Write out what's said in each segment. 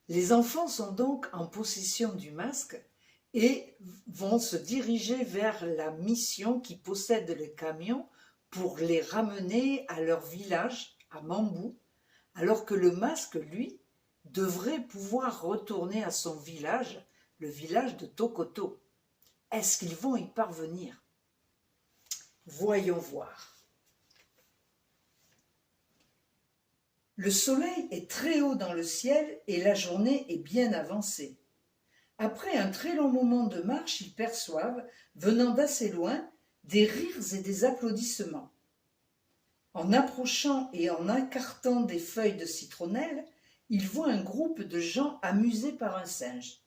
Les enfants sont donc en possession du masque et vont se diriger vers la mission qui possède le camion pour les ramener à leur village, à Mambou, alors que le masque, lui, devrait pouvoir retourner à son village, le village de Tokoto. Est-ce qu'ils vont y parvenir? Voyons voir. Le soleil est très haut dans le ciel et la journée est bien avancée. Après un très long moment de marche, ils perçoivent, venant d'assez loin, des rires et des applaudissements. En approchant et en écartant des feuilles de citronnelle, ils voient un groupe de gens amusés par un singe.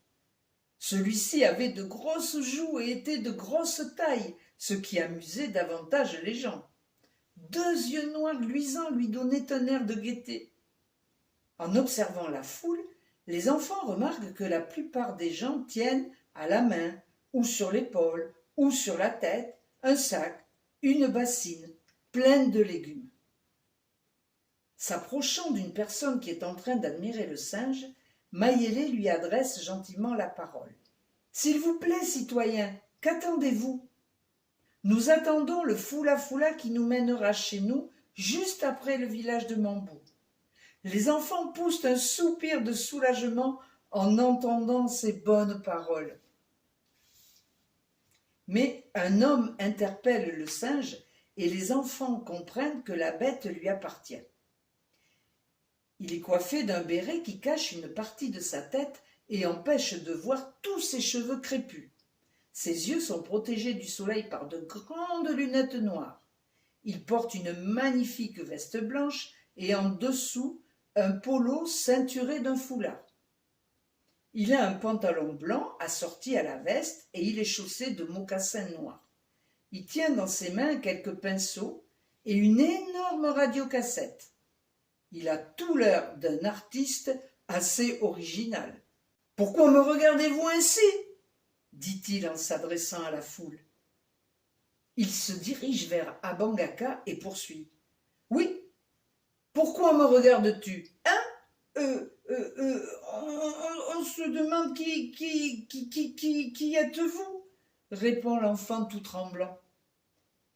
Celui-ci avait de grosses joues et était de grosse taille, ce qui amusait davantage les gens. 2 yeux noirs luisants lui donnaient un air de gaieté. En observant la foule, les enfants remarquent que la plupart des gens tiennent à la main, ou sur l'épaule, ou sur la tête, un sac, une bassine, pleine de légumes. S'approchant d'une personne qui est en train d'admirer le singe, Mayele lui adresse gentiment la parole. « S'il vous plaît, citoyen, qu'attendez-vous ? Nous attendons le foula-foula qui nous mènera chez nous, juste après le village de Mambou. » Les enfants poussent un soupir de soulagement en entendant ces bonnes paroles. Mais un homme interpelle le singe et les enfants comprennent que la bête lui appartient. Il est coiffé d'un béret qui cache une partie de sa tête et empêche de voir tous ses cheveux crépus. Ses yeux sont protégés du soleil par de grandes lunettes noires. Il porte une magnifique veste blanche et en dessous un polo ceinturé d'un foulard. Il a un pantalon blanc assorti à la veste et il est chaussé de mocassins noirs. Il tient dans ses mains quelques pinceaux et une énorme radiocassette. Il a tout l'air d'un artiste assez original. « Pourquoi me regardez-vous ainsi ?» dit-il en s'adressant à la foule. Il se dirige vers Abangaka et poursuit. « Oui, pourquoi me regardes-tu? Hein? On se demande qui êtes-vous? Répond l'enfant tout tremblant.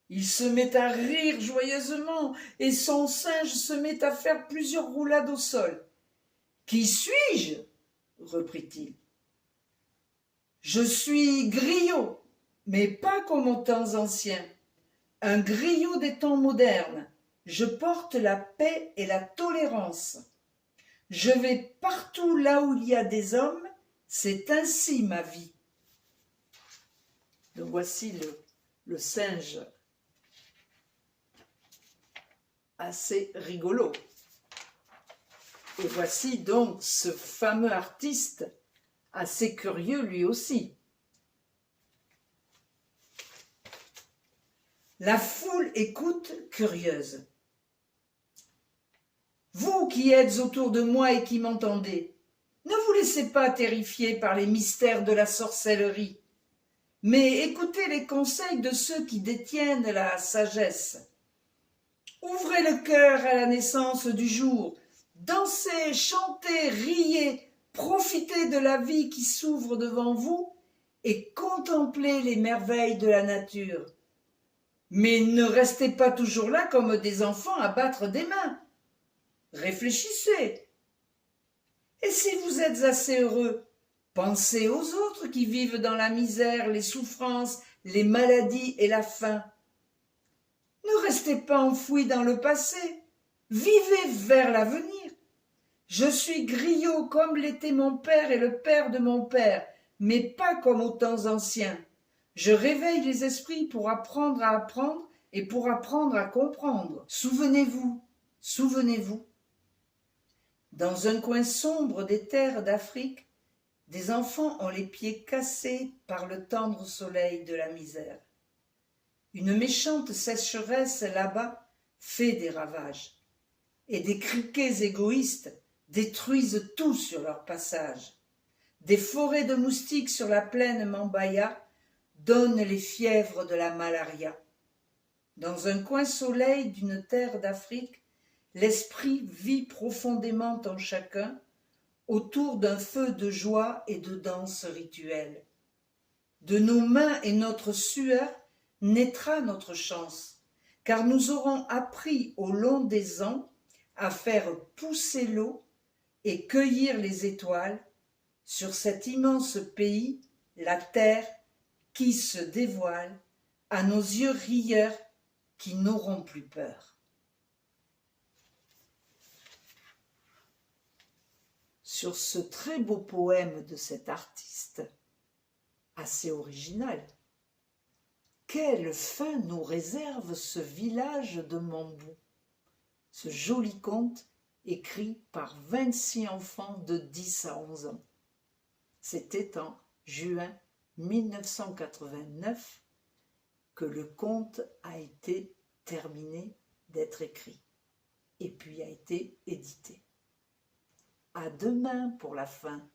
Il se met à rire joyeusement et son singe se met à faire plusieurs roulades au sol. Qui suis-je? Reprit-il. Je suis griot, mais pas comme aux temps anciens. Un griot des temps modernes. Je porte la paix et la tolérance. Je vais partout là où il y a des hommes, c'est ainsi ma vie. Donc voici le singe assez rigolo. Et voici donc ce fameux artiste assez curieux lui aussi. La foule écoute curieuse. Vous qui êtes autour de moi et qui m'entendez, ne vous laissez pas terrifier par les mystères de la sorcellerie, mais écoutez les conseils de ceux qui détiennent la sagesse. Ouvrez le cœur à la naissance du jour, dansez, chantez, riez, profitez de la vie qui s'ouvre devant vous et contemplez les merveilles de la nature. Mais ne restez pas toujours là comme des enfants à battre des mains. Réfléchissez. Et si vous êtes assez heureux, pensez aux autres qui vivent dans la misère, les souffrances, les maladies et la faim. Ne restez pas enfouis dans le passé, vivez vers l'avenir. Je suis griot comme l'était mon père et le père de mon père, mais pas comme aux temps anciens. Je réveille les esprits pour apprendre à apprendre et pour apprendre à comprendre. Souvenez-vous, souvenez-vous. Dans un coin sombre des terres d'Afrique, des enfants ont les pieds cassés par le tendre soleil de la misère. Une méchante sécheresse là-bas fait des ravages, et des criquets égoïstes détruisent tout sur leur passage. Des forêts de moustiques sur la plaine Mambaya donnent les fièvres de la malaria. Dans un coin soleil d'une terre d'Afrique, l'esprit vit profondément en chacun, autour d'un feu de joie et de danse rituelle. De nos mains et notre sueur naîtra notre chance, car nous aurons appris au long des ans à faire pousser l'eau et cueillir les étoiles sur cet immense pays, la terre, qui se dévoile à nos yeux rieurs qui n'auront plus peur. Sur ce très beau poème de cet artiste, assez original, quelle fin nous réserve ce village de Mambou, ce joli conte écrit par 26 enfants de 10 à 11 ans. C'était en juin 1989 que le conte a été terminé d'être écrit et puis a été édité. À demain pour la fin.